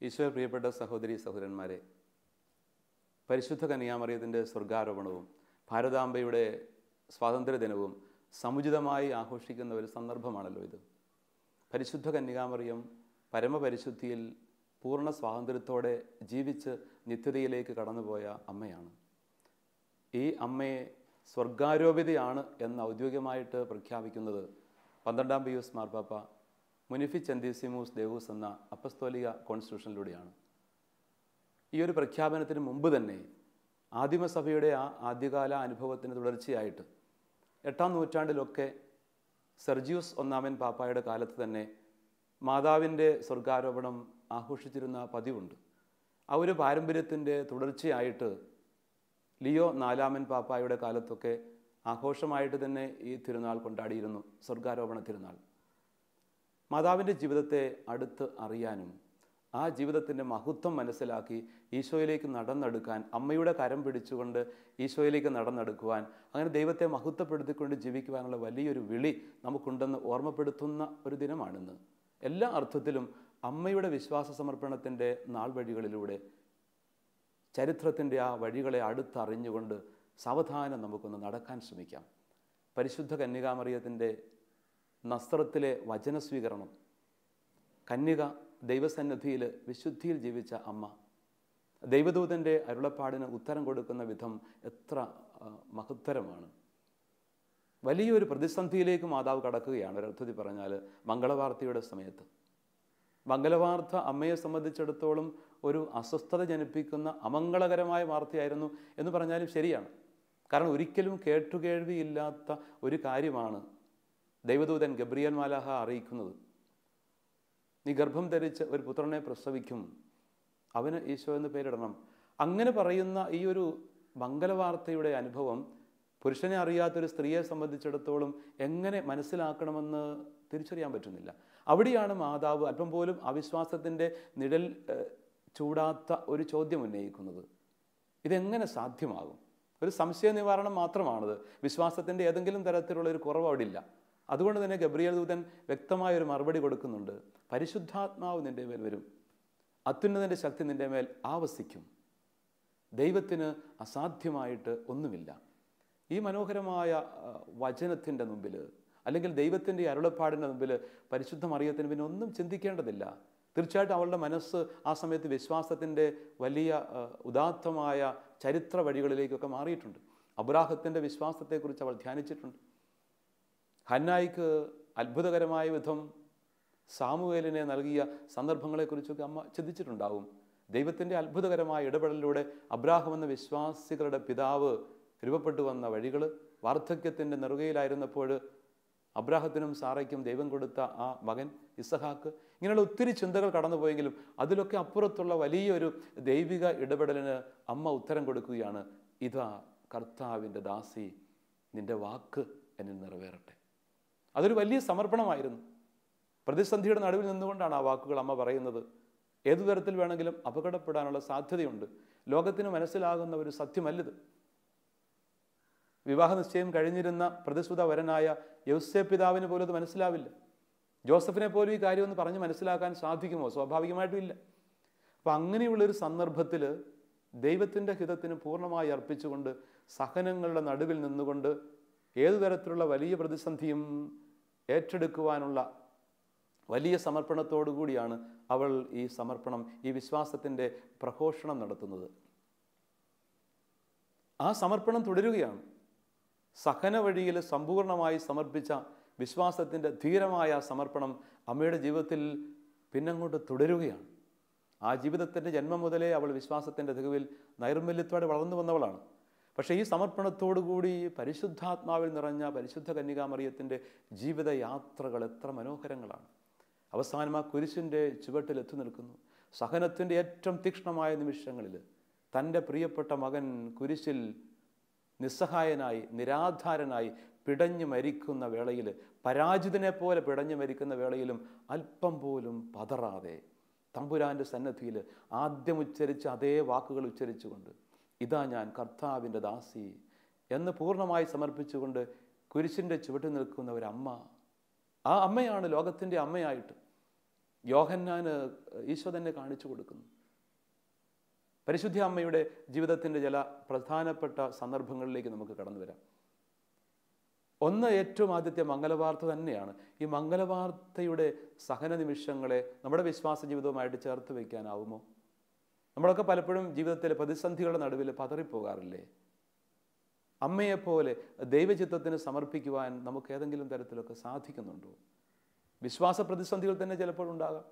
ഈശോയിൽ പ്രിയപ്പെട്ട സഹോദരി സഹോദരന്മാരെ, പരിശുദ്ധ കന്യാമറിയത്തിൻ്റെ സ്വർഗാരോപണവും ഭാരതാംബയുടെ സ്വാതന്ത്ര്യദിനവും സമുചിതമായി ആഘോഷിക്കുന്ന ഒരു സന്ദർഭമാണല്ലോ ഇത്. പരിശുദ്ധ കന്യാമറിയം പരമപരിശുദ്ധിയിൽ പൂർണ്ണ സ്വാതന്ത്ര്യത്തോടെ ജീവിച്ച് നിത്യതയിലേക്ക് കടന്നുപോയ അമ്മയാണ്. ഈ അമ്മയെ സ്വർഗാരോപിതയാണ് എന്ന് ഔദ്യോഗികമായിട്ട് പ്രഖ്യാപിക്കുന്നത് 12-ാം പിയൂസ് മാർപ്പാപ്പ മുനിഫിസെന്റിസ്സിമൂസ് ദേവൂസ് എന്ന അപ്പസ്തോലിക കോൺസ്റ്റിറ്റ്യൂഷനിലൂടെയാണ്. ഈ ഒരു പ്രഖ്യാപനത്തിന് മുമ്പ് തന്നെ ആദിമസഭയുടെ ആ ആദ്യകാല അനുഭവത്തിന് തുടർച്ചയായിട്ട് 8-ാം നൂറ്റാണ്ടിലൊക്കെ സെർജിയൂസ് ഒന്നാമൻ പാപ്പായുടെ കാലത്ത് തന്നെ മാതാവിൻ്റെ സ്വർഗാരോപണം ആഘോഷിച്ചിരുന്ന പതിവുണ്ട്. ആ ഒരു പാരമ്പര്യത്തിൻ്റെ തുടർച്ചയായിട്ട് ലിയോ 4-ാമൻ പാപ്പായുടെ കാലത്തൊക്കെ ആഘോഷമായിട്ട് തന്നെ ഈ തിരുനാൾ കൊണ്ടാടിയിരുന്നു, സ്വർഗാരോപണ തിരുനാൾ. മാതാവിൻ്റെ ജീവിതത്തെ അടുത്ത് അറിയാനും ആ ജീവിതത്തിൻ്റെ മഹത്വം മനസ്സിലാക്കി ഈശോയിലേക്ക് നടന്നെടുക്കാൻ, അമ്മയുടെ കരം പിടിച്ചുകൊണ്ട് ഈശോയിലേക്ക് നടന്നെടുക്കുവാൻ, അങ്ങനെ ദൈവത്തെ മഹത്വപ്പെടുത്തിക്കൊണ്ട് ജീവിക്കുവാനുള്ള വലിയൊരു വിളി നമുക്കുണ്ടെന്ന് ഓർമ്മപ്പെടുത്തുന്ന ഒരു ദിനമാണിന്ന്. എല്ലാ അർത്ഥത്തിലും അമ്മയുടെ വിശ്വാസ സമർപ്പണത്തിൻ്റെ നാൾ വഴികളിലൂടെ ചരിത്രത്തിൻ്റെ ആ വഴികളെ അടുത്തറിഞ്ഞുകൊണ്ട് സാവധാനം നമുക്കൊന്ന് നടക്കാൻ ശ്രമിക്കാം. പരിശുദ്ധ കന്യകാമറിയത്തിൻ്റെ നസ്രത്തിലെ വചനസ്വീകരണം, കന്യക ദൈവസന്നിധിയിൽ വിശുദ്ധിയിൽ ജീവിച്ച അമ്മ, ദൈവദൂതൻ്റെ അരുളപ്പാടിന് ഉത്തരം കൊടുക്കുന്ന വിധം എത്ര മഹത്തരമാണ്. വലിയൊരു പ്രതിസന്ധിയിലേക്ക് മാതാവ് കടക്കുകയാണ്. ഒരർത്ഥത്തിൽ പറഞ്ഞാൽ മംഗളവാർത്തയുടെ സമയത്ത്. മംഗളവാർത്ത അമ്മയെ സംബന്ധിച്ചിടത്തോളം ഒരു അസ്വസ്ഥത ജനിപ്പിക്കുന്ന അമംഗളകരമായ വാർത്തയായിരുന്നു എന്ന് പറഞ്ഞാലും ശരിയാണ്. കാരണം ഒരിക്കലും കേട്ടുകേൾവിയില്ലാത്ത ഒരു കാര്യമാണ് ദൈവദൂതൻ ഗബ്രിയേൽ മാലാഹ അറിയിക്കുന്നത്. നീ ഗർഭം ധരിച്ച് ഒരു പുത്രനെ പ്രസവിക്കും, അവന് ഈശോ എന്ന് പേരിടണം. അങ്ങനെ പറയുന്ന ഈ ഒരു മംഗളവാർത്തയുടെ അനുഭവം പുരുഷനെ അറിയാത്തൊരു സ്ത്രീയെ സംബന്ധിച്ചിടത്തോളം എങ്ങനെ മനസ്സിലാക്കണമെന്ന് തിരിച്ചറിയാൻ പറ്റുന്നില്ല. അവിടെയാണ് മാതാവ് അല്പം പോലും അവിശ്വാസത്തിൻ്റെ നിഴൽ ചൂടാത്ത ഒരു ചോദ്യം ഉന്നയിക്കുന്നത്. ഇതെങ്ങനെ സാധ്യമാകും? ഒരു സംശയ നിവാരണം മാത്രമാണത്. വിശ്വാസത്തിൻ്റെ ഏതെങ്കിലും തരത്തിലുള്ള ഒരു കുറവ് അവിടെ ഇല്ല. അതുകൊണ്ട് തന്നെ ഗബ്രിയേൽ ദൂതൻ വ്യക്തമായൊരു മറുപടി കൊടുക്കുന്നുണ്ട്. പരിശുദ്ധാത്മാവ് നിൻ്റെ മേൽ വരും, അത്യുന്നതൻ്റെ ശക്തി നിൻ്റെ മേൽ ആവസിക്കും, ദൈവത്തിന് അസാധ്യമായിട്ട് ഒന്നുമില്ല. ഈ മനോഹരമായ വചനത്തിൻ്റെ മുമ്പിൽ, അല്ലെങ്കിൽ ദൈവത്തിൻ്റെ അരുളപ്പാടിൻ്റെ മുമ്പിൽ പരിശുദ്ധ മറിയത്തിന് പിന്നെ ഒന്നും ചിന്തിക്കേണ്ടതില്ല. തീർച്ചയായിട്ടും അവളുടെ മനസ്സ് ആ സമയത്ത് വിശ്വാസത്തിൻ്റെ വലിയ ഉദാത്തമായ ചരിത്ര വഴികളിലേക്കൊക്കെ മാറിയിട്ടുണ്ട്. അബ്രാഹത്തിൻ്റെ വിശ്വാസത്തെക്കുറിച്ച് അവൾ ധ്യാനിച്ചിട്ടുണ്ട്. ഹന്നായിക്ക് അത്ഭുതകരമായ വിധം സാമുവേലിനെ നൽകിയ സന്ദർഭങ്ങളെക്കുറിച്ചൊക്കെ അമ്മ ചിന്തിച്ചിട്ടുണ്ടാവും. ദൈവത്തിൻ്റെ അത്ഭുതകരമായ ഇടപെടലിലൂടെ അബ്രാഹം എന്ന വിശ്വാസികളുടെ പിതാവ് രൂപപ്പെട്ടു വന്ന വഴികൾ, വാർദ്ധക്യത്തിൻ്റെ നെറുകയിലായിരുന്നപ്പോൾ അബ്രാഹത്തിനും സാറയ്ക്കും ദൈവം കൊടുത്ത ആ മകൻ ഇസഹാക്ക്, ഇങ്ങനെയുള്ള ഒത്തിരി ചിന്തകൾ കടന്നുപോയെങ്കിലും അതിലൊക്കെ അപ്പുറത്തുള്ള വലിയൊരു ദൈവിക ഇടപെടലിന് അമ്മ ഉത്തരം കൊടുക്കുകയാണ്. ഇതാ കർത്താവിൻ്റെ ദാസി, നിൻ്റെ വാക്ക് എന്നിൽ നിറവേറട്ടെ. അതൊരു വലിയ സമർപ്പണമായിരുന്നു. പ്രതിസന്ധിയുടെ നടുവിൽ നിന്നുകൊണ്ടാണ് ആ വാക്കുകൾ അമ്മ പറയുന്നത്. ഏതു തരത്തിൽ വേണമെങ്കിലും അപകടപ്പെടാനുള്ള സാധ്യതയുണ്ട്. ലോകത്തിന് മനസ്സിലാകുന്ന ഒരു സത്യമല്ലിത്. വിവാഹ നിശ്ചയം കഴിഞ്ഞിരുന്ന പ്രതിസുത വരനായ യൗസേപ്പ് പിതാവിന് പോലും അത് മനസ്സിലാവില്ല. ജോസഫിനെ പോലും ഈ കാര്യം ഒന്ന് പറഞ്ഞ് മനസ്സിലാക്കാൻ സാധിക്കുമോ? സ്വാഭാവികമായിട്ടും ഇല്ല. അപ്പം അങ്ങനെയുള്ളൊരു സന്ദർഭത്തിൽ ദൈവത്തിൻ്റെ ഹിതത്തിന് പൂർണ്ണമായി അർപ്പിച്ചുകൊണ്ട് സഹനങ്ങളുടെ നടുവിൽ നിന്നുകൊണ്ട് ഏതു തരത്തിലുള്ള വലിയ പ്രതിസന്ധിയും ഏറ്റെടുക്കുവാനുള്ള വലിയ സമർപ്പണത്തോടു കൂടിയാണ് അവൾ ഈ സമർപ്പണം, ഈ വിശ്വാസത്തിൻ്റെ പ്രഘോഷണം നടത്തുന്നത്. ആ സമർപ്പണം തുടരുകയാണ്. സഹന വഴിയിൽ സമ്പൂർണമായി സമർപ്പിച്ച വിശ്വാസത്തിൻ്റെ ധീരമായ സമർപ്പണം അമ്മയുടെ ജീവിതത്തിൽ പിന്നങ്ങോട്ട് തുടരുകയാണ്. ആ ജീവിതത്തിൻ്റെ ജന്മം മുതലേ അവൾ വിശ്വാസത്തിൻ്റെ തികവിൽ നൈർമല്യത്തോടെ വളർന്നു വന്നവളാണ്. പക്ഷേ ഈ സമർപ്പണത്തോടുകൂടി പരിശുദ്ധാത്മാവിൽ നിറഞ്ഞ പരിശുദ്ധ കന്യകാമറിയത്തിൻ്റെ ജീവിതയാത്രകൾ എത്ര മനോഹരങ്ങളാണ്. അവസാനം ആ കുരിശിൻ്റെ ചുവട്ടിൽ എത്തി നിൽക്കുന്നു. സഹനത്തിൻ്റെ ഏറ്റവും തീക്ഷ്ണമായ നിമിഷങ്ങളിൽ തൻ്റെ പ്രിയപ്പെട്ട മകൻ കുരിശിൽ നിസ്സഹായനായി, നിരാധാരനായി പിടഞ്ഞു മരിക്കുന്ന വേളയിൽ, പരാജിതനെ പോലെ പിടഞ്ഞു മരിക്കുന്ന വേളയിലും അല്പം പോലും പതറാതെ തമ്പുരാൻ്റെ സന്നദ്ധിയിൽ ആദ്യം ഉച്ചരിച്ച അതേ വാക്കുകൾ ഉച്ചരിച്ചുകൊണ്ട്, ഇതാ ഞാൻ കർത്താവിൻ്റെ ദാസി എന്ന് പൂർണ്ണമായി സമർപ്പിച്ചുകൊണ്ട് കുരിശിൻ്റെ ചുവട്ടിൽ നിൽക്കുന്ന ഒരമ്മ. ആ അമ്മയാണ് ലോകത്തിൻ്റെ അമ്മയായിട്ട് യോഹന്നാന് ഈശോ തന്നെ കാണിച്ചു കൊടുക്കുന്നു. പരിശുദ്ധ അമ്മയുടെ ജീവിതത്തിൻ്റെ ചില പ്രധാനപ്പെട്ട സന്ദർഭങ്ങളിലേക്ക് നമുക്ക് കടന്നു വരാം. ഒന്ന്, ഏറ്റവും ആദ്യത്തെ മംഗലവാർത്ത തന്നെയാണ്. ഈ മംഗലവാർത്തയുടെ സഹന നിമിഷങ്ങളെ നമ്മുടെ വിശ്വാസ ജീവിതവുമായിട്ട് ചേർത്ത് വയ്ക്കാനാവുമോ? നമ്മളൊക്കെ പലപ്പോഴും ജീവിതത്തിലെ പ്രതിസന്ധികളുടെ നടുവിൽ പതറിപ്പോകാറില്ലേ? അമ്മയെപ്പോലെ ദൈവചിത്തത്തിന് സമർപ്പിക്കുവാൻ നമുക്ക് ഏതെങ്കിലും തരത്തിലൊക്കെ സാധിക്കുന്നുണ്ടോ? വിശ്വാസ പ്രതിസന്ധികൾ തന്നെ ചിലപ്പോൾ ഉണ്ടാകാം.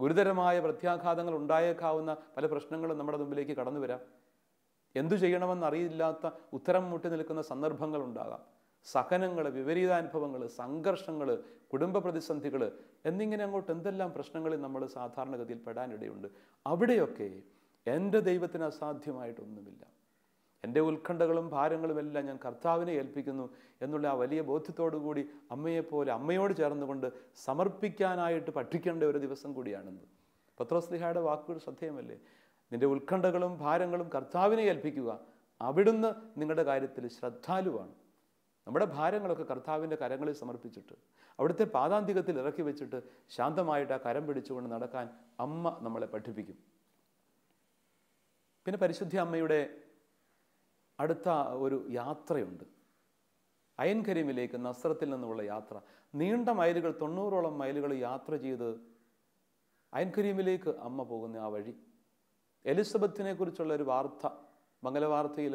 ഗുരുതരമായ പ്രത്യാഘാതങ്ങൾ ഉണ്ടായേക്കാവുന്ന പല പ്രശ്നങ്ങളും നമ്മുടെ മുമ്പിലേക്ക് കടന്നു വരാം. എന്തു ചെയ്യണമെന്നറിയില്ലാത്ത ഉത്തരം മുട്ടി നിൽക്കുന്ന സന്ദർഭങ്ങൾ ഉണ്ടാകാം. സഹനങ്ങൾ, വിപരീതാനുഭവങ്ങൾ, സംഘർഷങ്ങൾ, കുടുംബ പ്രതിസന്ധികൾ എന്നിങ്ങനെ അങ്ങോട്ട് എന്തെല്ലാം പ്രശ്നങ്ങളിൽ നമ്മൾ സാധാരണഗതിയിൽ പെടാനിടയുണ്ട്. അവിടെയൊക്കെ എൻ്റെ ദൈവത്തിന് അസാധ്യമായിട്ടൊന്നുമില്ല. എൻ്റെ ഉത്കണ്ഠകളും ഭാരങ്ങളും എല്ലാം ഞാൻ കർത്താവിനെ ഏൽപ്പിക്കുന്നു എന്നുള്ള ആ വലിയ ബോധ്യത്തോടു കൂടി അമ്മയെപ്പോലെ അമ്മയോട് ചേർന്നുകൊണ്ട് സമർപ്പിക്കാനായിട്ട് പഠിക്കേണ്ട ഒരു ദിവസം കൂടിയാണെന്ന്. പത്രോസ്ലീഹായുടെ വാക്കുകൾ ശ്രദ്ധേയമല്ലേ? നിന്റെ ഉത്കണ്ഠകളും ഭാരങ്ങളും കർത്താവിനെ ഏൽപ്പിക്കുക, അവിടുന്ന് നിങ്ങളുടെ കാര്യത്തിൽ ശ്രദ്ധാലുവാണ്. നമ്മുടെ ഭാരങ്ങളൊക്കെ കർത്താവിൻ്റെ കരങ്ങളിൽ സമർപ്പിച്ചിട്ട് അവിടുത്തെ പാദാന്തികത്തിൽ ഇറക്കി വെച്ചിട്ട് ശാന്തമായിട്ട് ആ കരം പിടിച്ചുകൊണ്ട് നടക്കാൻ അമ്മ നമ്മളെ പഠിപ്പിക്കും. പിന്നെ പരിശുദ്ധ അമ്മയുടെ അടുത്ത ഒരു യാത്രയുണ്ട്. അയൻ കരീമിലേക്ക് നസ്രത്തിൽ നിന്നുള്ള യാത്ര. നീണ്ട മൈലുകൾ, 90ഓളം മൈലുകൾ യാത്ര ചെയ്ത് അയൻ കരീമിലേക്ക് അമ്മ പോകുന്ന ആ വഴി. എലിസബത്തിനെ കുറിച്ചുള്ള ഒരു വാർത്ത മംഗലവാർത്തയിൽ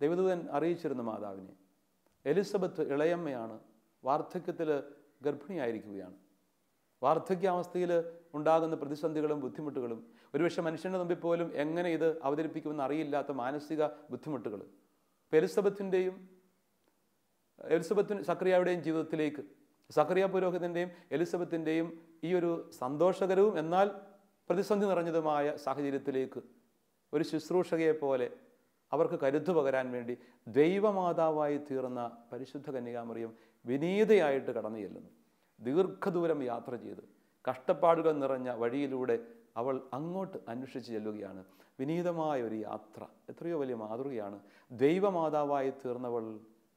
ദൈവദൂതൻ അറിയിച്ചിരുന്നു മാതാവിനെ. എലിസബത്ത് ഇളയമ്മയാണ്, വാർദ്ധക്യത്തിൽ ഗർഭിണിയായിരിക്കുകയാണ്. വാർദ്ധക്യാവസ്ഥയിൽ ഉണ്ടാകുന്ന പ്രതിസന്ധികളും ബുദ്ധിമുട്ടുകളും, ഒരുപക്ഷെ മനുഷ്യൻ്റെ മുമ്പിൽ പോലും എങ്ങനെ ഇത് അവതരിപ്പിക്കുമെന്ന് അറിയില്ലാത്ത മാനസിക ബുദ്ധിമുട്ടുകൾ എലിസബത്തിന് സക്കറിയായുടെയും ജീവിതത്തിലേക്ക്, സക്കറിയ പുരോഹിതൻ്റെയും എലിസബത്തിൻ്റെയും ഈ ഒരു സന്തോഷകരവും എന്നാൽ പ്രതിസന്ധി നിറഞ്ഞതുമായ സാഹചര്യത്തിലേക്ക് ഒരു ശുശ്രൂഷകയെ പോലെ അവർക്ക് കരുത്തു പകരാൻ വേണ്ടി ദൈവമാതാവായി തീർന്ന പരിശുദ്ധ കന്യകാമറിയം വിനീതയായിട്ട് കടന്നു ചെല്ലുന്നു. ദീർഘദൂരം യാത്ര ചെയ്ത് കഷ്ടപ്പാടുകൾ നിറഞ്ഞ വഴിയിലൂടെ അവൾ അങ്ങോട്ട് അന്വേഷിച്ച് ചെല്ലുകയാണ്. വിനീതമായ ഒരു യാത്ര, എത്രയോ വലിയ മാതൃകയാണ്. ദൈവമാതാവായി തീർന്നവൾ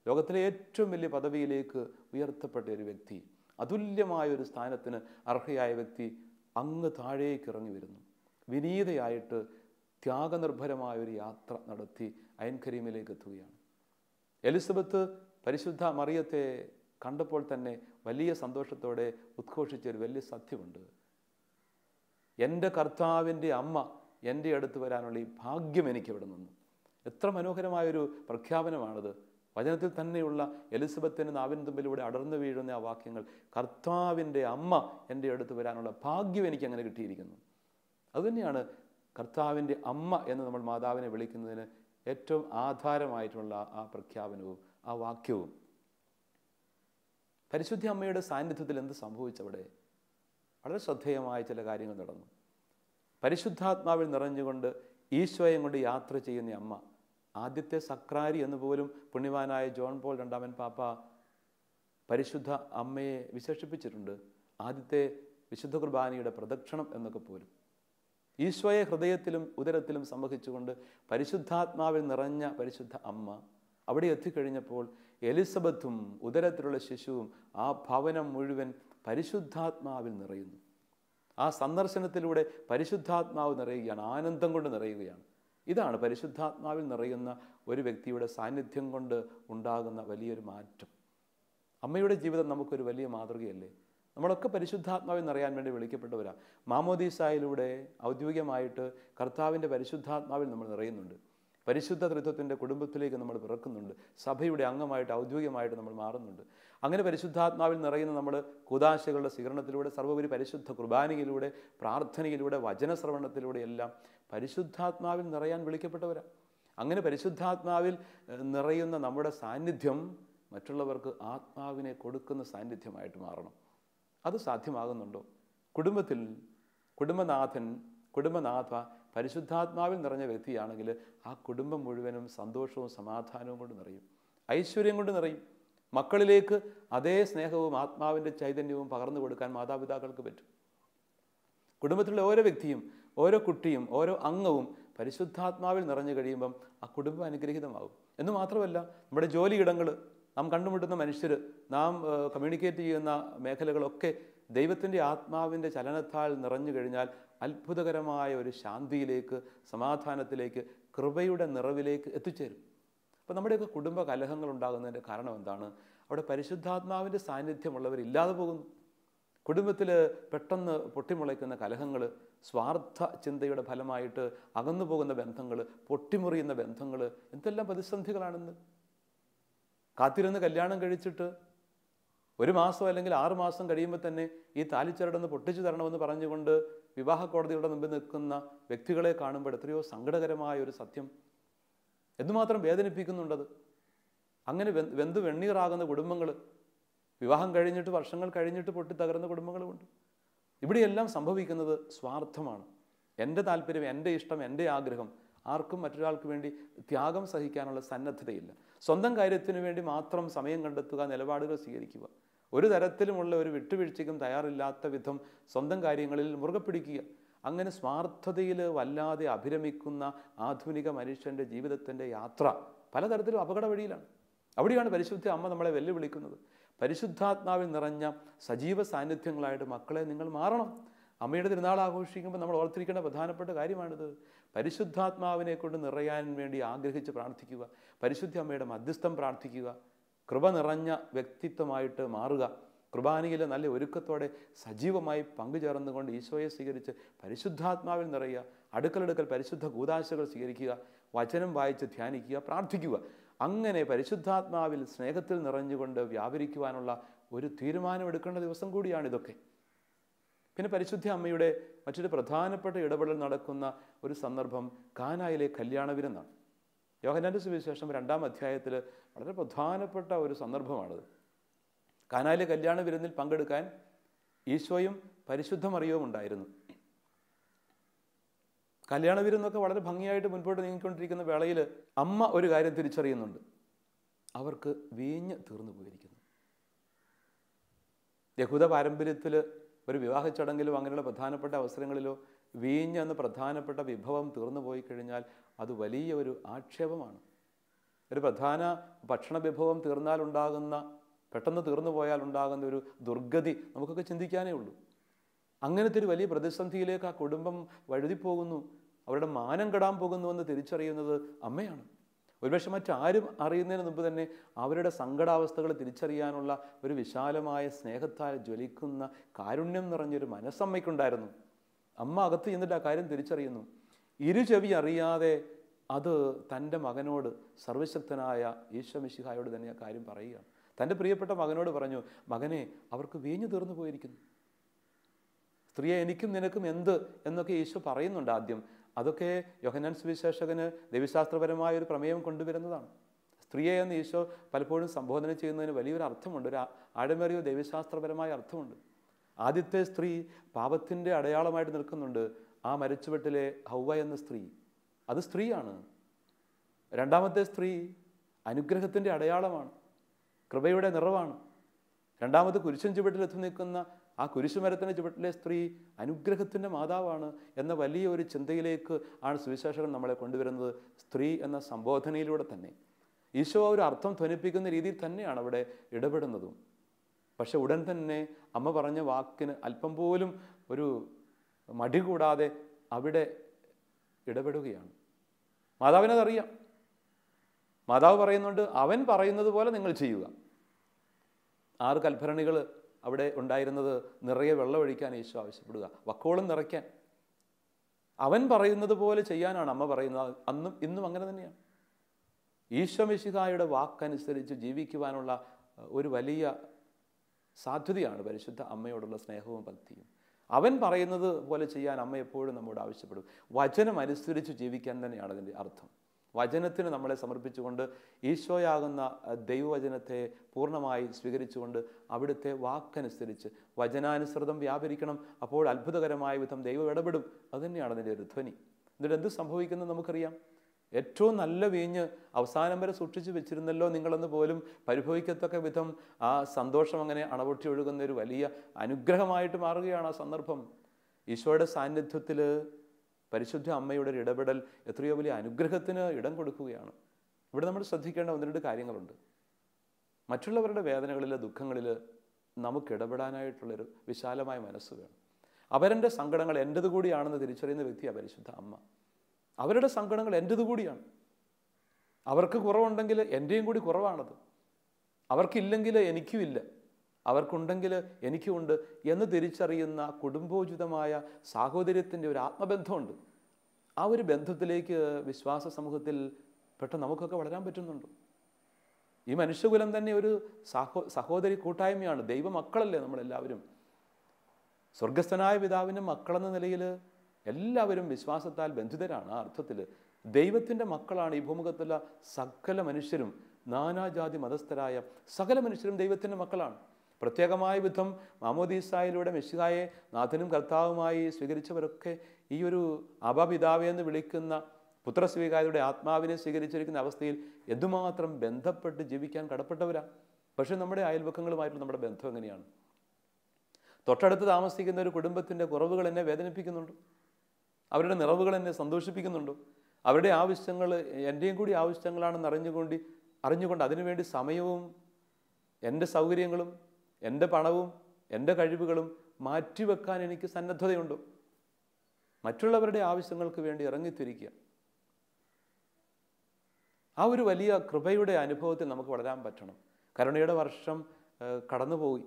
ലോകത്തിലെ ഏറ്റവും വലിയ പദവിയിലേക്ക് ഉയർത്തപ്പെട്ട ഒരു വ്യക്തി, അതുല്യമായ ഒരു സ്ഥാനത്തിന് അർഹയായ വ്യക്തി അങ്ങ് താഴേക്ക് ഇറങ്ങി വരുന്നു. വിനീതയായിട്ട് ത്യാഗനിർഭരമായ ഒരു യാത്ര നടത്തി അയൻ കരീമിലേക്ക് എത്തുകയാണ്. എലിസബത്ത് പരിശുദ്ധ മറിയത്തെ കണ്ടപ്പോൾ തന്നെ വലിയ സന്തോഷത്തോടെ ഉദ്ഘോഷിച്ച ഒരു വലിയ സത്യമുണ്ട്. എൻ്റെ കർത്താവിൻ്റെ അമ്മ എൻ്റെ അടുത്ത് വരാനുള്ള ഈ ഭാഗ്യം എനിക്ക് ഇവിടെ നിന്നു. എത്ര മനോഹരമായൊരു പ്രഖ്യാപനമാണിത്. വചനത്തിൽ തന്നെയുള്ള എലിസബത്തിന് നാവിൻ തുമ്പിലൂടെ അടർന്നു വീഴുന്ന ആ വാക്യങ്ങൾ, കർത്താവിൻ്റെ അമ്മ എൻ്റെ അടുത്ത് വരാനുള്ള ഭാഗ്യം എനിക്ക് അങ്ങനെ കിട്ടിയിരിക്കുന്നു. അതുതന്നെയാണ് കർത്താവിൻ്റെ അമ്മ എന്ന് നമ്മൾ മാതാവിനെ വിളിക്കുന്നതിന് ഏറ്റവും ആധാരമായിട്ടുള്ള ആ പ്രഖ്യാപനവും ആ വാക്യവും. പരിശുദ്ധ അമ്മയുടെ സാന്നിധ്യത്തിൽ എന്ത് സംഭവിച്ചവിടെ? വളരെ ശ്രദ്ധേയമായ ചില കാര്യങ്ങൾ നടന്നു. പരിശുദ്ധാത്മാവിൽ നിറഞ്ഞുകൊണ്ട് ഈശോയെ കൊണ്ട് യാത്ര ചെയ്യുന്ന അമ്മ, ആദ്യത്തെ സക്രാരി എന്ന് പോലും പുണ്യവാനായ ജോൺ പോൾ രണ്ടാമൻ പാപ്പ പരിശുദ്ധ അമ്മയെ വിശേഷിപ്പിച്ചിട്ടുണ്ട്. ആദ്യത്തെ വിശുദ്ധ കുർബാനയുടെ പ്രദക്ഷിണം എന്നൊക്കെ പോലും. ഈശോയെ ഹൃദയത്തിലും ഉദരത്തിലും സംവഹിച്ചുകൊണ്ട് പരിശുദ്ധാത്മാവിൽ നിറഞ്ഞ പരിശുദ്ധ അമ്മ അവിടെ എത്തിക്കഴിഞ്ഞപ്പോൾ എലിസബത്തും ഉദരത്തിലുള്ള ശിശുവും ആ ഭവനം മുഴുവൻ പരിശുദ്ധാത്മാവിൽ നിറയുന്നു. ആ സന്ദർശനത്തിലൂടെ പരിശുദ്ധാത്മാവ് നിറയുകയാണ്, ആനന്ദം കൊണ്ട് നിറയുകയാണ്. ഇതാണ് പരിശുദ്ധാത്മാവിൽ നിറയുന്ന ഒരു വ്യക്തിയുടെ സാന്നിധ്യം കൊണ്ട് ഉണ്ടാകുന്ന വലിയൊരു മാറ്റം. അമ്മയുടെ ജീവിതം നമുക്കൊരു വലിയ മാതൃകയല്ലേ? നമ്മളൊക്കെ പരിശുദ്ധാത്മാവിൽ നിറയാൻ വേണ്ടി വിളിക്കപ്പെട്ടവരാണ്. മാമോദീസായിലൂടെ ഔദ്യോഗികമായിട്ട് കർത്താവിൻ്റെ പരിശുദ്ധാത്മാവിൽ നമ്മൾ നിറയുന്നുണ്ട്. പരിശുദ്ധ ത്രിത്വത്തിൻ്റെ കുടുംബത്തിലേക്ക് നമ്മൾ പിറക്കുന്നുണ്ട്. സഭയുടെ അംഗമായിട്ട് ഔദ്യോഗികമായിട്ട് നമ്മൾ മാറുന്നുണ്ട്. അങ്ങനെ പരിശുദ്ധാത്മാവിൽ നിറയുന്ന നമ്മൾ കൂദാശകളുടെ സ്വീകരണത്തിലൂടെ, സർവ്വപരി പരിശുദ്ധ കുർബാനയിലൂടെ, പ്രാർത്ഥനയിലൂടെ, വചനശ്രവണത്തിലൂടെ എല്ലാം പരിശുദ്ധാത്മാവിൽ നിറയാൻ വിളിക്കപ്പെട്ടവരാണ്. അങ്ങനെ പരിശുദ്ധാത്മാവിൽ നിറയുന്ന നമ്മുടെ സാന്നിധ്യം മറ്റുള്ളവർക്ക് ആത്മാവിനെ കൊടുക്കുന്ന സാന്നിധ്യമായിട്ട് മാറണം. അത് സാധ്യമാകുന്നുണ്ടോ? കുടുംബത്തിൽ കുടുംബനാഥ പരിശുദ്ധാത്മാവിൽ നിറഞ്ഞ വ്യക്തിയാണെങ്കിൽ ആ കുടുംബം മുഴുവനും സന്തോഷവും സമാധാനവും കൊണ്ട് നിറയും, ഐശ്വര്യം കൊണ്ട് നിറയും. മക്കളിലേക്ക് അതേ സ്നേഹവും ആത്മാവിൻ്റെ ചൈതന്യവും പകർന്നു കൊടുക്കാൻ മാതാപിതാക്കൾക്ക് പറ്റും. കുടുംബത്തിലുള്ള ഓരോ വ്യക്തിയും, ഓരോ കുട്ടിയും, ഓരോ അംഗവും പരിശുദ്ധാത്മാവിൽ നിറഞ്ഞു കഴിയുമ്പം ആ കുടുംബം അനുഗ്രഹീതമാകും. എന്ന് മാത്രമല്ല, നമ്മുടെ ജോലിയിടങ്ങൾ, നാം കണ്ടുമുട്ടുന്ന മനുഷ്യർ, നാം കമ്മ്യൂണിക്കേറ്റ് ചെയ്യുന്ന മേഖലകളൊക്കെ ദൈവത്തിൻ്റെ ആത്മാവിൻ്റെ ചലനത്താൽ നിറഞ്ഞു കഴിഞ്ഞാൽ അത്ഭുതകരമായ ഒരു ശാന്തിയിലേക്ക്, സമാധാനത്തിലേക്ക്, കൃപയുടെ നിറവിലേക്ക് എത്തിച്ചേരും. അപ്പോൾ നമ്മുടെയൊക്കെ കുടുംബ കലഹങ്ങൾ ഉണ്ടാകുന്നതിൻ്റെ കാരണം എന്താണ്? അവിടെ പരിശുദ്ധാത്മാവിൻ്റെ സാന്നിധ്യമുള്ളവരില്ലാതെ പോകുന്നു. കുടുംബത്തിൽ പെട്ടെന്ന് പൊട്ടിമുളയ്ക്കുന്ന കലഹങ്ങൾ, സ്വാർത്ഥ ചിന്തയുടെ ഫലമായിട്ട് അകന്നു പോകുന്ന ബന്ധങ്ങൾ, പൊട്ടിമുറിയുന്ന ബന്ധങ്ങൾ, എന്തെല്ലാം പ്രതിസന്ധികളാണെന്ന്. കാത്തിരുന്ന് കല്യാണം കഴിച്ചിട്ട് 1 മാസം അല്ലെങ്കിൽ 6 മാസം കഴിയുമ്പോൾ തന്നെ ഈ താലിച്ചരടൊന്ന് പൊട്ടിച്ചു തരണമെന്ന് പറഞ്ഞുകൊണ്ട് വിവാഹ കോടതിയുടെ മുമ്പിൽ നിൽക്കുന്ന വ്യക്തികളെ കാണുമ്പോൾ എത്രയോ സങ്കടകരമായ ഒരു സത്യം, എന്തുമാത്രം വേദനിപ്പിക്കുന്നുണ്ടത്. അങ്ങനെ വെന്തു വെണ്ണീറാകുന്ന കുടുംബങ്ങൾ, വിവാഹം കഴിഞ്ഞിട്ട് വർഷങ്ങൾ കഴിഞ്ഞിട്ട് പൊട്ടിത്തകർന്ന കുടുംബങ്ങളുമുണ്ട്. ഇവിടെയെല്ലാം സംഭവിക്കുന്നത് സ്വാർത്ഥമാണ്. എൻ്റെ താല്പര്യം, എൻ്റെ ഇഷ്ടം, എൻ്റെ ആഗ്രഹം. ആർക്കും മറ്റൊരാൾക്ക് വേണ്ടി ത്യാഗം സഹിക്കാനുള്ള സന്നദ്ധതയില്ല. സ്വന്തം കാര്യത്തിന് വേണ്ടി മാത്രം സമയം കണ്ടെത്തുക, നിലപാടുകൾ സ്വീകരിക്കുക, ഒരു തരത്തിലുമുള്ള ഒരു വിട്ടുവീഴ്ചയ്ക്കും തയ്യാറില്ലാത്ത വിധം സ്വന്തം കാര്യങ്ങളിൽ മുറുകെ പിടിക്കുക. അങ്ങനെ സ്വാർത്ഥതയിൽ വല്ലാതെ അഭിരമിക്കുന്ന ആധുനിക മനുഷ്യൻ്റെ ജീവിതത്തിൻ്റെ യാത്ര പലതരത്തിലും അപകട വഴിയിലാണ്. അവിടെയാണ് പരിശുദ്ധ അമ്മ നമ്മളെ വെല്ലുവിളിക്കുന്നത്. പരിശുദ്ധാത്മാവിൽ നിറഞ്ഞ സജീവ സാന്നിധ്യങ്ങളായിട്ട് മക്കളെ നിങ്ങൾ മാറണം. അമ്മയുടെ തിരുനാൾ ആഘോഷിക്കുമ്പോൾ നമ്മൾ ഓർത്തിരിക്കേണ്ട പ്രധാനപ്പെട്ട കാര്യമാണിത്. പരിശുദ്ധാത്മാവിനെ കൊണ്ട് നിറയാൻ വേണ്ടി ആഗ്രഹിച്ച് പ്രാർത്ഥിക്കുക, പരിശുദ്ധ അമ്മയുടെ മധ്യസ്ഥം പ്രാർത്ഥിക്കുക, കൃപ നിറഞ്ഞ വ്യക്തിത്വമായിട്ട് മാറുക, കുർബാനയിൽ നല്ല ഒരുക്കത്തോടെ സജീവമായി പങ്കുചേർന്നുകൊണ്ട് ഈശോയെ സ്വീകരിച്ച് പരിശുദ്ധാത്മാവിൽ നിറയുക, അടുക്കലടുക്കൽ പരിശുദ്ധ കൂദാശകൾ സ്വീകരിക്കുക, വചനം വായിച്ച് ധ്യാനിക്കുക, പ്രാർത്ഥിക്കുക. അങ്ങനെ പരിശുദ്ധാത്മാവിൽ സ്നേഹത്തിൽ നിറഞ്ഞുകൊണ്ട് വ്യാപരിക്കുവാനുള്ള ഒരു തീരുമാനമെടുക്കേണ്ട ദിവസം കൂടിയാണിതൊക്കെ. പിന്നെ പരിശുദ്ധ അമ്മയുടെ മറ്റൊരു പ്രധാനപ്പെട്ട ഇടപെടൽ നടക്കുന്ന ഒരു സന്ദർഭം കാനായിലെ കല്യാണ വിരുന്നാണ്. യോഹന്നാന്റെ സുവിശേഷം 2-ാം അധ്യായത്തിൽ വളരെ പ്രധാനപ്പെട്ട ഒരു സന്ദർഭമാണത്. കാനായിലെ കല്യാണ വിരുന്നിൽ പങ്കെടുക്കാൻ ഈശോയും പരിശുദ്ധ മറിയവും ഉണ്ടായിരുന്നു. കല്യാണ വിരുന്നൊക്കെ വളരെ ഭംഗിയായിട്ട് മുൻപോട്ട് നീങ്ങിക്കൊണ്ടിരിക്കുന്ന വേളയിൽ അമ്മ ഒരു കാര്യം തിരിച്ചറിയുന്നുണ്ട്. അവർക്ക് വീഞ്ഞ് തീർന്നു പോയിരിക്കുന്നു. യഹൂദ പാരമ്പര്യത്തിൽ ഒരു വിവാഹ ചടങ്ങിലോ അങ്ങനെയുള്ള പ്രധാനപ്പെട്ട അവസരങ്ങളിലോ വീഞ്ഞ് എന്ന പ്രധാനപ്പെട്ട വിഭവം തീർന്നു പോയി കഴിഞ്ഞാൽ അത് വലിയ ഒരു ആക്ഷേപമാണ്. ഒരു പ്രധാന ഭക്ഷണ വിഭവം പെട്ടെന്ന് തീർന്നു പോയാൽ ഉണ്ടാകുന്ന ഒരു ദുർഗതി നമുക്കൊക്കെ ചിന്തിക്കാനേ ഉള്ളൂ. അങ്ങനത്തെ ഒരു വലിയ പ്രതിസന്ധിയിലേക്ക് ആ കുടുംബം വഴുതിപ്പോകുന്നു, അവരുടെ മാനം കെടാൻ പോകുന്നുവെന്ന് തിരിച്ചറിയുന്നത് അമ്മയാണ്. ഒരുപക്ഷെ മറ്റാരും അറിയുന്നതിന് മുമ്പ് തന്നെ അവരുടെ സങ്കടാവസ്ഥകൾ തിരിച്ചറിയാനുള്ള ഒരു വിശാലമായ സ്നേഹത്താൽ ജ്വലിക്കുന്ന കാരുണ്യം നിറഞ്ഞൊരു മനസ്സമ്മയ്ക്കുണ്ടായിരുന്നു. അമ്മ അകത്ത് ചെന്നിട്ട് ആ കാര്യം തിരിച്ചറിയുന്നു. ഇരുചെവി അറിയാതെ അത് തൻ്റെ മകനോട്, സർവശക്തനായ ഈശോ മിശിഹായോട് തന്നെ ആ കാര്യം പറയുകയാണ്. തൻ്റെ പ്രിയപ്പെട്ട മകനോട് പറഞ്ഞു, മകനെ, അവർക്ക് വീഞ്ഞു തീർന്നു പോയിരിക്കുന്നു. സ്ത്രീയെ, എനിക്കും നിനക്കും എന്ത് എന്നൊക്കെ ഈശോ പറയുന്നുണ്ട് ആദ്യം. അതൊക്കെ യോഹന്നാൻ സുവിശേഷകന് ദൈവശാസ്ത്രപരമായ ഒരു പ്രമേയം കൊണ്ടുവരുന്നതാണ്. സ്ത്രീയെ എന്ന് ഈശോ പലപ്പോഴും സംബോധന ചെയ്യുന്നതിന് വലിയൊരു അർത്ഥമുണ്ട്, ഒരു ആഴമേറിയ ദൈവശാസ്ത്രപരമായ അർത്ഥമുണ്ട്. ആദ്യത്തെ സ്ത്രീ പാപത്തിൻ്റെ അടയാളമായിട്ട് നിൽക്കുന്നുണ്ട്. ആ മരച്ചുവെട്ടിലെ ഹൗവ എന്ന സ്ത്രീ, അത് സ്ത്രീയാണ്. രണ്ടാമത്തെ സ്ത്രീ അനുഗ്രഹത്തിൻ്റെ അടയാളമാണ്, കൃപയുടെ നിറവാണ്. രണ്ടാമത് കുരിശൻ ചുവട്ടിലെത്തി നിൽക്കുന്ന ആ കുരിശുമരത്തിൻ്റെ ചുവട്ടിലെ സ്ത്രീ അനുഗ്രഹത്തിൻ്റെ മാതാവാണ് എന്ന വലിയ ഒരു ചിന്തയിലേക്ക് ആണ് സുവിശേഷകൻ നമ്മളെ കൊണ്ടുവരുന്നത്. സ്ത്രീ എന്ന സംബോധനയിലൂടെ തന്നെ ഈശോ ഒരു അർത്ഥം ധ്വനിപ്പിക്കുന്ന രീതിയിൽ തന്നെയാണ് അവിടെ ഇടപെടുന്നതും. പക്ഷെ ഉടൻ തന്നെ അമ്മ പറഞ്ഞ വാക്കിന് അല്പം പോലും ഒരു മടി കൂടാതെ അവിടെ ഇടപെടുകയാണ്. മാതാവിനതറിയാം. മാതാവ് പറയുന്നുണ്ട്, അവൻ പറയുന്നത് പോലെ നിങ്ങൾ ചെയ്യുക. 6 കൽഭരണികൾ അവിടെ ഉണ്ടായിരുന്നത് നിറയെ വെള്ളമൊഴിക്കാൻ ഈശോ ആവശ്യപ്പെടുക, വക്കോളം നിറയ്ക്കാൻ. അവൻ പറയുന്നത് പോലെ ചെയ്യാനാണ് അമ്മ പറയുന്നത്. അന്നും ഇന്നും അങ്ങനെ തന്നെയാണ്. ഈശോ മിശിഹായുടെ വാക്കനുസരിച്ച് ജീവിക്കുവാനുള്ള ഒരു വലിയ സാധ്യതയാണ് പരിശുദ്ധ അമ്മയോടുള്ള സ്നേഹവും ഭക്തിയും. അവൻ പറയുന്നത് പോലെ ചെയ്യാൻ അമ്മ എപ്പോഴും നമ്മോട് ആവശ്യപ്പെടും. വചനം അനുസരിച്ച് ജീവിക്കാൻ തന്നെയാണ് അതിൻ്റെ അർത്ഥം. വചനത്തിന് നമ്മളെ സമർപ്പിച്ചുകൊണ്ട് ഈശോയാകുന്ന ദൈവവചനത്തെ പൂർണ്ണമായി സ്വീകരിച്ചുകൊണ്ട് അവിടുത്തെ വാക്കനുസരിച്ച് വചനാനുസൃതം വ്യാപരിക്കണം. അപ്പോൾ അത്ഭുതകരമായ വിധം ദൈവം ഇടപെടും. അതുതന്നെയാണ് അതിൻ്റെ ഒരു ധ്വനി. എന്നിട്ട് എന്ത് സംഭവിക്കുന്നത് നമുക്കറിയാം. ഏറ്റവും നല്ല വീഞ്ഞ് അവസാനം വരെ സൂക്ഷിച്ച് വെച്ചിരുന്നല്ലോ നിങ്ങളെന്ന് പോലും പരിഭവിക്കത്തക്ക വിധം ആ സന്തോഷം അങ്ങനെ അണപൊട്ടി ഒഴുകുന്ന ഒരു വലിയ അനുഗ്രഹമായിട്ട് മാറുകയാണ് ആ സന്ദർഭം. ഈശോയുടെ സാന്നിധ്യത്തിൽ പരിശുദ്ധ അമ്മയുടെ ഒരു ഇടപെടൽ എത്രയോ വലിയ അനുഗ്രഹത്തിന് ഇടം കൊടുക്കുകയാണ്. ഇവിടെ നമ്മൾ ശ്രദ്ധിക്കേണ്ട 1-2 കാര്യങ്ങളുണ്ട്. മറ്റുള്ളവരുടെ വേദനകളിൽ, ദുഃഖങ്ങളിൽ നമുക്ക് ഇടപെടാനായിട്ടുള്ളൊരു വിശാലമായ മനസ്സ് വേണം. അവരുടെ സങ്കടങ്ങൾ എൻ്റേത് കൂടിയാണെന്ന് തിരിച്ചറിയുന്ന വ്യക്തിയാണ് പരിശുദ്ധ അമ്മ. അവരുടെ സങ്കടങ്ങൾ എൻ്റേത് കൂടിയാണ്. അവർക്ക് കുറവുണ്ടെങ്കിൽ എൻ്റെയും കൂടി കുറവാണത്. അവർക്കില്ലെങ്കിൽ എനിക്കുമില്ല, അവർക്കുണ്ടെങ്കിൽ എനിക്കുമുണ്ട് എന്ന് തിരിച്ചറിയുന്ന കുടുംബോചിതമായ സാഹോദര്യത്തിൻ്റെ ഒരു ആത്മബന്ധമുണ്ട്. ആ ഒരു ബന്ധത്തിലേക്ക് വിശ്വാസ സമൂഹത്തിൽ പെട്ടെന്ന് നമുക്കൊക്കെ വളരാൻ പറ്റുന്നുണ്ട്. ഈ മനുഷ്യകുലം തന്നെ ഒരു സഹോദരി കൂട്ടായ്മയാണ്. ദൈവമക്കളല്ലേ നമ്മളെല്ലാവരും. സ്വർഗസ്ഥനായ പിതാവിൻ്റെ മക്കളെന്ന നിലയിൽ എല്ലാവരും വിശ്വാസത്താൽ ബന്ധിതരാണ്. ആ അർത്ഥത്തിൽ ദൈവത്തിൻ്റെ മക്കളാണ് ഈ ഭൂമുഖത്തുള്ള സകല മനുഷ്യരും. നാനാജാതി മതസ്ഥരായ സകല മനുഷ്യരും ദൈവത്തിൻ്റെ മക്കളാണ്. പ്രത്യേകമായ വിധം മാമോദീസായിലൂടെ മെശിഹായെ നാഥനും കർത്താവുമായി സ്വീകരിച്ചവരൊക്കെ ഈ ഒരു അബപിതാവേ എന്ന് വിളിക്കുന്ന പുത്രസ്വീകാരിയുടെ ആത്മാവിനെ സ്വീകരിച്ചിരിക്കുന്ന അവസ്ഥയിൽ എന്തുമാത്രം ബന്ധപ്പെട്ട് ജീവിക്കാൻ കടപ്പെട്ടവരാ. പക്ഷെ നമ്മുടെ അയൽവക്കങ്ങളുമായിട്ടുള്ള നമ്മുടെ ബന്ധം എങ്ങനെയാണ്? തൊട്ടടുത്ത് താമസിക്കുന്ന ഒരു കുടുംബത്തിൻ്റെ കുറവുകൾ എന്നെ വേദനിപ്പിക്കുന്നുണ്ടോ? അവരുടെ നിറവുകൾ എന്നെ സന്തോഷിപ്പിക്കുന്നുണ്ടോ? അവരുടെ ആവശ്യങ്ങൾ എൻ്റെയും കൂടി ആവശ്യങ്ങളാണെന്ന് അറിഞ്ഞുകൊണ്ട് അതിനുവേണ്ടി സമയവും എൻ്റെ സൗകര്യങ്ങളും എൻ്റെ പണവും എൻ്റെ കഴിവുകളും മാറ്റിവെക്കാൻ എനിക്ക് സന്നദ്ധതയുണ്ടോ? മറ്റുള്ളവരുടെ ആവശ്യങ്ങൾക്ക് വേണ്ടി ഇറങ്ങിത്തിരിക്കുക. ആ ഒരു വലിയ കൃപയുടെ അനുഭവത്തിൽ നമുക്ക് വളരാൻ പറ്റണം. കരുണയുടെ വർഷം കടന്നുപോയി.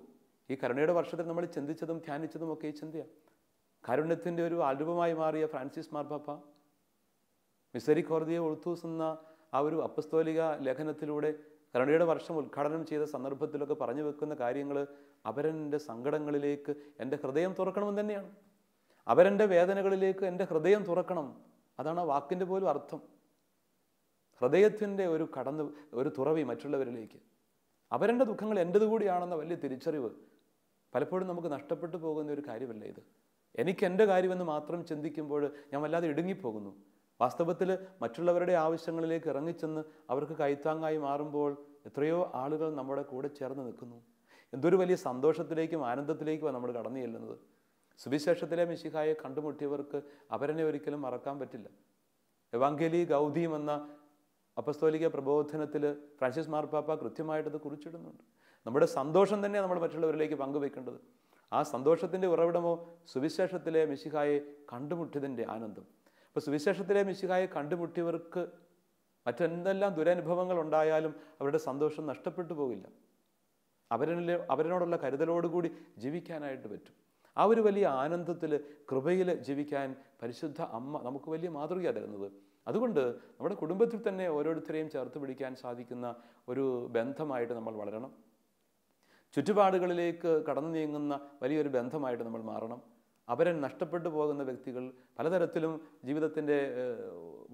ഈ കരുണയുടെ വർഷത്തിൽ നമ്മൾ ചിന്തിച്ചതും ധ്യാനിച്ചതും ഒക്കെ ഈ ചിന്തയാണ്. കാരുണ്യത്തിൻ്റെ ഒരു ആൽബമായി മാറിയ ഫ്രാൻസിസ് മാർപ്പാപ്പ മിസെരിക്കോർദിയ ഉൾത്തൂസ് എന്ന ആ ഒരു അപ്പസ്തോലിക ലേഖനത്തിലൂടെ കരുണയുടെ വർഷം ഉദ്ഘാടനം ചെയ്ത സന്ദർഭത്തിലൊക്കെ പറഞ്ഞു വെക്കുന്ന കാര്യങ്ങൾ അവരെൻ്റെ സങ്കടങ്ങളിലേക്ക് എൻ്റെ ഹൃദയം തുറക്കണമെന്ന് തന്നെയാണ്. അവരെൻ്റെ വേദനകളിലേക്ക് എൻ്റെ ഹൃദയം തുറക്കണം. അതാണ് ആ വാക്കിൻ്റെ പോലും അർത്ഥം. ഹൃദയത്തിൻ്റെ ഒരു തുറവി മറ്റുള്ളവരിലേക്ക്. അവരുടെ ദുഃഖങ്ങൾ എൻ്റേത് കൂടിയാണെന്ന വലിയ തിരിച്ചറിവ് പലപ്പോഴും നമുക്ക് നഷ്ടപ്പെട്ടു പോകുന്ന ഒരു കാര്യമല്ല ഇത്. എനിക്ക് എൻ്റെ കാര്യമെന്ന് മാത്രം ചിന്തിക്കുമ്പോൾ ഞാൻ വല്ലാതെ ഇടുങ്ങിപ്പോകുന്നു. വാസ്തവത്തിൽ മറ്റുള്ളവരുടെ ആവശ്യങ്ങളിലേക്ക് ഇറങ്ങിച്ചെന്ന് അവർക്ക് കൈത്താങ്ങായി മാറുമ്പോൾ എത്രയോ ആളുകൾ നമ്മുടെ കൂടെ ചേർന്ന് നിൽക്കുന്നു. എന്തൊരു വലിയ സന്തോഷത്തിലേക്കും ആനന്ദത്തിലേക്കുമാണ് നമ്മൾ കടന്നു ചെല്ലുന്നത്. സുവിശേഷത്തിലെ മിശിഹായെ കണ്ടുമുട്ടിയവർക്ക് അവരെന്നെ ഒരിക്കലും മറക്കാൻ പറ്റില്ല. എവാങ്കേലി ഗൗഡിയം എന്ന അപ്പസ്തോലിക പ്രബോധനത്തിൽ ഫ്രാൻസിസ് മാർപ്പാപ്പ കൃത്യമായിട്ടത് കുറിച്ചിടുന്നുണ്ട്. നമ്മുടെ സന്തോഷം തന്നെ നമ്മൾ മറ്റുള്ളവരിലേക്ക് പങ്കുവെക്കേണ്ടത്. ആ സന്തോഷത്തിൻ്റെ ഉറവിടമോ സുവിശേഷത്തിലെ മിശിഹായെ കണ്ടുമുട്ടിയതിൻ്റെ ആനന്ദം. അപ്പോൾ സുവിശേഷത്തിലെ മിശിഹായെ കണ്ടുമുട്ടിയവർക്ക് മറ്റെന്തെല്ലാം ദുരനുഭവങ്ങൾ ഉണ്ടായാലും അവരുടെ സന്തോഷം നഷ്ടപ്പെട്ടു പോകില്ല. അവരിനോടുള്ള കരുതലോടുകൂടി ജീവിക്കാനായിട്ട് പറ്റും. ആ ഒരു വലിയ ആനന്ദത്തിൽ കൃപയിൽ ജീവിക്കാൻ പരിശുദ്ധ അമ്മ നമുക്ക് വലിയ മാതൃക തരുന്നത്. അതുകൊണ്ട് നമ്മുടെ കുടുംബത്തിൽ തന്നെ ഓരോരുത്തരെയും ചേർത്ത് പിടിക്കാൻ സാധിക്കുന്ന ഒരു ബന്ധമായിട്ട് നമ്മൾ വളരണം. ചുറ്റുപാടുകളിലേക്ക് കടന്നു നീങ്ങുന്ന വലിയൊരു ബന്ധമായിട്ട് നമ്മൾ മാറണം. അവരെ നഷ്ടപ്പെട്ടു പോകുന്ന വ്യക്തികൾ, പലതരത്തിലും ജീവിതത്തിൻ്റെ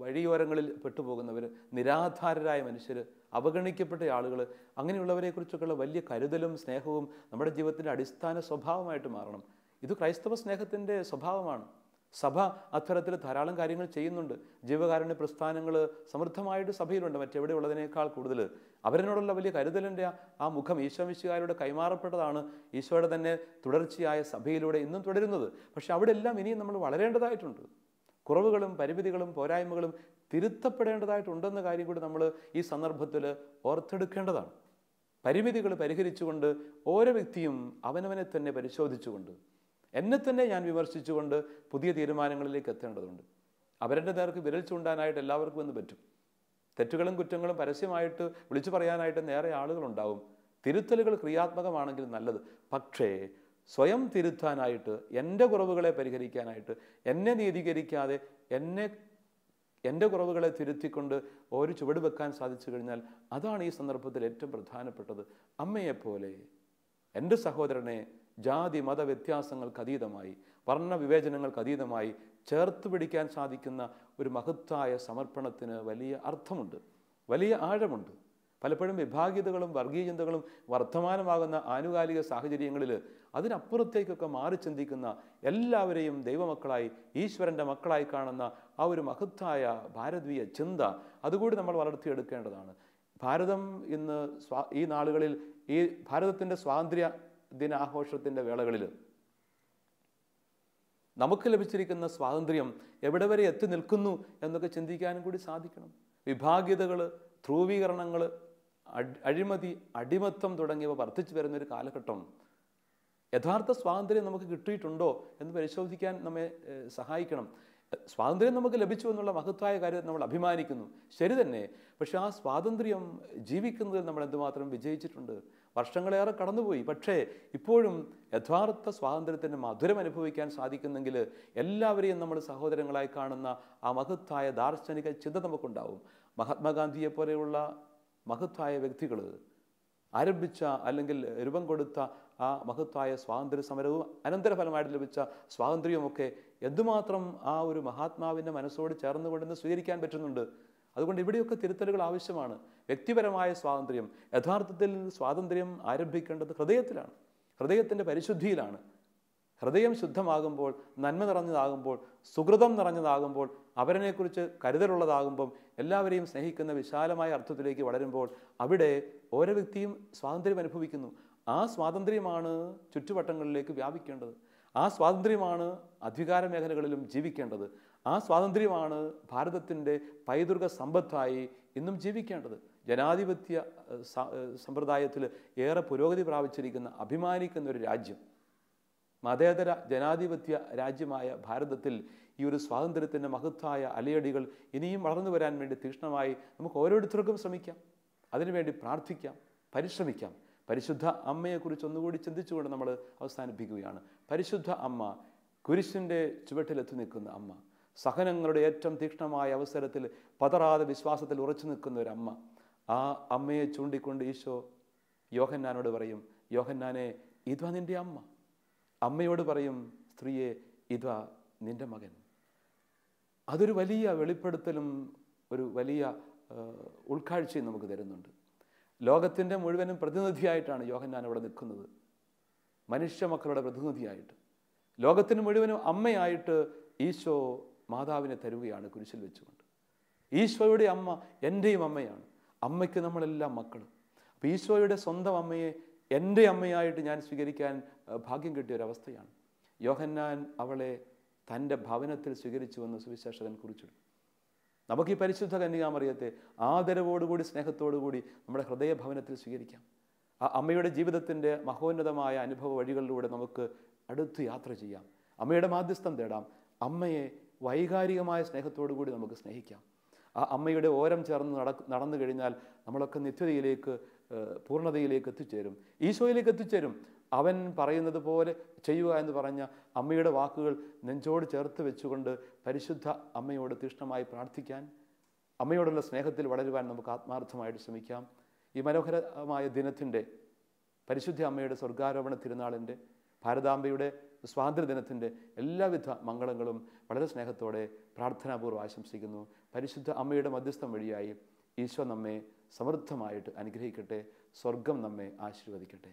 വഴിയോരങ്ങളിൽ പെട്ടുപോകുന്നവർ, നിരാധാരരായ മനുഷ്യർ, അവഗണിക്കപ്പെട്ട ആളുകൾ, അങ്ങനെയുള്ളവരെക്കുറിച്ചൊക്കെയുള്ള വലിയ കരുതലും സ്നേഹവും നമ്മുടെ ജീവിതത്തിൻ്റെ അടിസ്ഥാന സ്വഭാവമായിട്ട് മാറണം. ഇത് ക്രൈസ്തവ സ്നേഹത്തിൻ്റെ സ്വഭാവമാണ്. സഭ അത്തരത്തിൽ ധാരാളം കാര്യങ്ങൾ ചെയ്യുന്നുണ്ട്. ജീവകാരുണ്യ പ്രസ്ഥാനങ്ങൾ സമൃദ്ധമായിട്ട് സഭയിലുണ്ട്, മറ്റെവിടെ ഉള്ളതിനേക്കാൾ കൂടുതൽ. അവരിനോടുള്ള വലിയ കരുതലിൻ്റെ ആ മുഖം ഈശോമിശിഹായിലൂടെ കൈമാറപ്പെട്ടതാണ്. ഈശോയുടെ തന്നെ തുടർച്ചയായ സഭയിലൂടെ ഇന്നും തുടരുന്നത്. പക്ഷെ അവിടെ എല്ലാം ഇനിയും നമ്മൾ വളരേണ്ടതായിട്ടുണ്ട്. കുറവുകളും പരിമിതികളും പോരായ്മകളും തിരുത്തപ്പെടേണ്ടതായിട്ടുണ്ടെന്ന കാര്യം കൂടി നമ്മൾ ഈ സന്ദർഭത്തിൽ ഓർത്തെടുക്കേണ്ടതാണ്. പരിമിതികൾ പരിഹരിച്ചുകൊണ്ട് ഓരോ വ്യക്തിയും അവനവനെ തന്നെ പരിശോധിച്ചുകൊണ്ട്, എന്നെ തന്നെ ഞാൻ വിമർശിച്ചുകൊണ്ട് പുതിയ തീരുമാനങ്ങളിലേക്ക് എത്തേണ്ടതുണ്ട്. അവരുടെ നേർക്ക് വിരൽ ചൂണ്ടാനായിട്ട് എല്ലാവർക്കും എന്ന് പറ്റും. തെറ്റുകളും കുറ്റങ്ങളും പരസ്യമായിട്ട് വിളിച്ചു പറയാനായിട്ട് നേരെ ആളുകളുണ്ടാവും. തിരുത്തലുകൾ ക്രിയാത്മകമാണെങ്കിൽ നല്ലത്. പക്ഷേ സ്വയം തിരുത്താനായിട്ട്, എൻ്റെ കുറവുകളെ പരിഹരിക്കാനായിട്ട്, എന്നെ നീതീകരിക്കാതെ എൻ്റെ കുറവുകളെ തിരുത്തിക്കൊണ്ട് ഒരു ചുവട് വെക്കാൻ സാധിച്ചു കഴിഞ്ഞാൽ അതാണ് ഈ സന്ദർഭത്തിൽ ഏറ്റവും പ്രധാനപ്പെട്ടത്. അമ്മയെപ്പോലെ എൻ്റെ സഹോദരനെ ജാതി മത വ്യത്യാസങ്ങൾക്ക് അതീതമായി, വർണ്ണവിവേചനങ്ങൾക്ക് അതീതമായി ചേർത്ത് പിടിക്കാൻ സാധിക്കുന്ന ഒരു മഹത്തായ സമർപ്പണത്തിന് വലിയ അർത്ഥമുണ്ട്, വലിയ ആഴമുണ്ട്. പലപ്പോഴും വിഭാഗീയതകളും വർഗീയ ചിന്തകളും വർത്തമാനമാകുന്ന ആനുകാലിക സാഹചര്യങ്ങളിൽ അതിനപ്പുറത്തേക്കൊക്കെ മാറി ചിന്തിക്കുന്ന, എല്ലാവരെയും ദൈവമക്കളായി, ഈശ്വരൻ്റെ മക്കളായി കാണുന്ന ആ ഒരു മഹത്തായ ഭാരതീയ ചിന്ത അതുകൂടി നമ്മൾ വളർത്തിയെടുക്കേണ്ടതാണ്. ഭാരതം ഇന്ന് ഈ നാളുകളിൽ, ഈ ഭാരതത്തിൻ്റെ സ്വാതന്ത്ര്യ ദിനാഘോഷത്തിൻ്റെ വേളകളിൽ നമുക്ക് ലഭിച്ചിരിക്കുന്ന സ്വാതന്ത്ര്യം എവിടെ വരെ എത്തി നിൽക്കുന്നു എന്നൊക്കെ ചിന്തിക്കാനും കൂടി സാധിക്കണം. വിഭാഗീയതകൾ, ധ്രുവീകരണങ്ങൾ, അഴിമതി, അടിമത്തം തുടങ്ങിയവ വർദ്ധിച്ചു വരുന്നൊരു കാലഘട്ടം യഥാർത്ഥ സ്വാതന്ത്ര്യം നമുക്ക് കിട്ടിയിട്ടുണ്ടോ എന്ന് പരിശോധിക്കാൻ നമ്മെ സഹായിക്കണം. സ്വാതന്ത്ര്യം നമുക്ക് ലഭിച്ചു എന്നുള്ള മഹത്തായ കാര്യത്തിൽ നമ്മൾ അഭിമാനിക്കുന്നു, ശരി തന്നെ. പക്ഷെ ആ സ്വാതന്ത്ര്യം ജീവിക്കുന്നതിൽ നമ്മൾ എന്തുമാത്രം വിജയിച്ചിട്ടുണ്ട്? വർഷങ്ങളേറെ കടന്നുപോയി, പക്ഷേ ഇപ്പോഴും യഥാർത്ഥ സ്വാതന്ത്ര്യത്തിൻ്റെ മധുരം അനുഭവിക്കാൻ സാധിക്കുന്നെങ്കിൽ എല്ലാവരെയും നമ്മൾ സഹോദരങ്ങളായി കാണുന്ന ആ മഹത്തായ ദാർശനിക ചിന്ത നമുക്കുണ്ടാവും. മഹാത്മാഗാന്ധിയെ പോലെയുള്ള മഹത്തായ വ്യക്തികൾ ആരംഭിച്ച അല്ലെങ്കിൽ രൂപം കൊടുത്ത ആ മഹത്തായ സ്വാതന്ത്ര്യ സമരവും അനന്തരഫലമായിട്ട് ലഭിച്ച സ്വാതന്ത്ര്യവുമൊക്കെ എന്തുമാത്രം ആ ഒരു മഹാത്മാവിൻ്റെ മനസ്സോട് ചേർന്നുകൊണ്ടെന്ന് സ്വീകരിക്കാൻ പറ്റുന്നുണ്ട്. അതുകൊണ്ട് ഇവിടെയൊക്കെ തിരുത്തലുകൾ ആവശ്യമാണ്. വ്യക്തിപരമായ സ്വാതന്ത്ര്യം, യഥാർത്ഥത്തിൽ സ്വാതന്ത്ര്യം ആരംഭിക്കേണ്ടത് ഹൃദയത്തിലാണ്, ഹൃദയത്തിൻ്റെ പരിശുദ്ധിയിലാണ്. ഹൃദയം ശുദ്ധമാകുമ്പോൾ, നന്മ നിറഞ്ഞതാകുമ്പോൾ, സുഹൃതം നിറഞ്ഞതാകുമ്പോൾ, അവരനെക്കുറിച്ച് കരുതലുള്ളതാകുമ്പം, എല്ലാവരെയും സ്നേഹിക്കുന്ന വിശാലമായ അർത്ഥത്തിലേക്ക് വളരുമ്പോൾ അവിടെ ഓരോ വ്യക്തിയും സ്വാതന്ത്ര്യം അനുഭവിക്കുന്നു. ആ സ്വാതന്ത്ര്യമാണ് ചുറ്റുവട്ടങ്ങളിലേക്ക് വ്യാപിക്കേണ്ടത്. ആ സ്വാതന്ത്ര്യമാണ് അധികാര മേഖലകളിലും ജീവിക്കേണ്ടത്. ആ സ്വാതന്ത്ര്യമാണ് ഭാരതത്തിൻ്റെ പൈതൃക സമ്പത്തായി ഇന്നും ജീവിക്കേണ്ടത്. ജനാധിപത്യ സമ്പ്രദായത്തിൽ ഏറെ പുരോഗതി പ്രാപിച്ചിരിക്കുന്ന, അഭിമാനിക്കുന്ന ഒരു രാജ്യം, മതേതര ജനാധിപത്യ രാജ്യമായ ഭാരതത്തിൽ ഈ ഒരു സ്വാതന്ത്ര്യത്തിൻ്റെ മഹത്തായ അലയടികൾ ഇനിയും വളർന്നു വരാൻ വേണ്ടി തീക്ഷ്ണമായി നമുക്ക് ഓരോരുത്തർക്കും ശ്രമിക്കാം, അതിനുവേണ്ടി പ്രാർത്ഥിക്കാം, പരിശ്രമിക്കാം. പരിശുദ്ധ അമ്മയെക്കുറിച്ച് ഒന്നുകൂടി ചിന്തിച്ചുകൊണ്ട് നമ്മൾ അവസാനിപ്പിക്കുകയാണ്. പരിശുദ്ധ അമ്മ, കുരിശിൻ്റെ ചുവട്ടിലെത്തി നിൽക്കുന്ന അമ്മ, സഹനങ്ങളുടെ ഏറ്റവും തീക്ഷ്ണമായ അവസരത്തിൽ പതറാതെ വിശ്വാസത്തിൽ ഉറച്ചു നിൽക്കുന്ന ഒരമ്മ. ആ അമ്മയെ ചൂണ്ടിക്കൊണ്ട് ഈശോ യോഹന്നാനോട് പറയും, യോഹന്നാനെ, ഇതാ നിൻ്റെ അമ്മ. അമ്മയോട് പറയും, സ്ത്രീയെ, ഇതാ നിൻ്റെ മകൻ. അതൊരു വലിയ വെളിപ്പെടുത്തലും ഒരു വലിയ ഉൾക്കാഴ്ചയും നമുക്ക് തരുന്നുണ്ട്. ലോകത്തിൻ്റെ മുഴുവനും പ്രതിനിധിയായിട്ടാണ് യോഹന്നാൻ അവിടെ നിൽക്കുന്നത്, മനുഷ്യ മക്കളുടെ പ്രതിനിധിയായിട്ട്. ലോകത്തിന് മുഴുവനും അമ്മയായിട്ട് ഈശോ മാതാവിനെ തരുകയാണ് കുരിശിൽ വെച്ചുകൊണ്ട്. ഈശോയുടെ അമ്മ എൻ്റെയും അമ്മയാണ്. അമ്മയ്ക്ക് നമ്മളെല്ലാം മക്കൾ. അപ്പോൾ ഈശോയുടെ സ്വന്തം അമ്മയെ എൻ്റെ അമ്മയായിട്ട് ഞാൻ സ്വീകരിക്കാൻ ഭാഗ്യം കിട്ടിയ ഒരവസ്ഥയാണ്. യോഹന്നാൻ അവളെ തൻ്റെ ഭവനത്തിൽ സ്വീകരിച്ചുവെന്ന് സുവിശേഷകൻ കുറിച്ചിടും. നമുക്ക് ഈ പരിശുദ്ധ കന്യകാമറിയത്തെ ആദരവോടുകൂടി സ്നേഹത്തോടുകൂടി നമ്മുടെ ഹൃദയഭവനത്തിൽ സ്വീകരിക്കാം. ആ അമ്മയുടെ ജീവിതത്തിൻ്റെ മഹോന്നതമായ അനുഭവ വഴികളിലൂടെ നമുക്ക് അടുത്ത് യാത്ര ചെയ്യാം. അമ്മയുടെ മാധ്യസ്ഥം തേടാം. അമ്മയെ വൈകാരികമായ സ്നേഹത്തോടുകൂടി നമുക്ക് സ്നേഹിക്കാം. ആ അമ്മയുടെ ഓരം ചേർന്ന് നടന്നു കഴിഞ്ഞാൽ നമ്മളൊക്കെ നിത്യതയിലേക്ക്, പൂർണ്ണതയിലേക്ക് എത്തിച്ചേരും, ഈശോയിലേക്ക് എത്തിച്ചേരും. അവൻ പറയുന്നത് പോലെ ചെയ്യുക എന്ന് പറഞ്ഞ അമ്മയുടെ വാക്കുകൾ നെഞ്ചോട് ചേർത്ത് വെച്ചുകൊണ്ട് പരിശുദ്ധ അമ്മയോട് തീക്ഷ്ണമായി പ്രാർത്ഥിക്കാൻ, അമ്മയോടുള്ള സ്നേഹത്തിൽ വളരുവാൻ നമുക്ക് ആത്മാർത്ഥമായിട്ട് ശ്രമിക്കാം. ഈ മനോഹരമായ ദിനത്തിൻ്റെ, പരിശുദ്ധ അമ്മയുടെ സ്വർഗാരോപണ തിരുനാളിൻ്റെ, ഭാരതാംബയുടെ സ്വാതന്ത്ര്യദിനത്തിൻ്റെ എല്ലാവിധ മംഗളങ്ങളും വളരെ സ്നേഹത്തോടെ പ്രാർത്ഥനാപൂർവ്വം ആശംസിക്കുന്നു. പരിശുദ്ധ അമ്മയുടെ മധ്യസ്ഥം വഴിയായി ഈശോ നമ്മെ സമൃദ്ധമായിട്ട് അനുഗ്രഹിക്കട്ടെ. സ്വർഗം നമ്മെ ആശീർവദിക്കട്ടെ.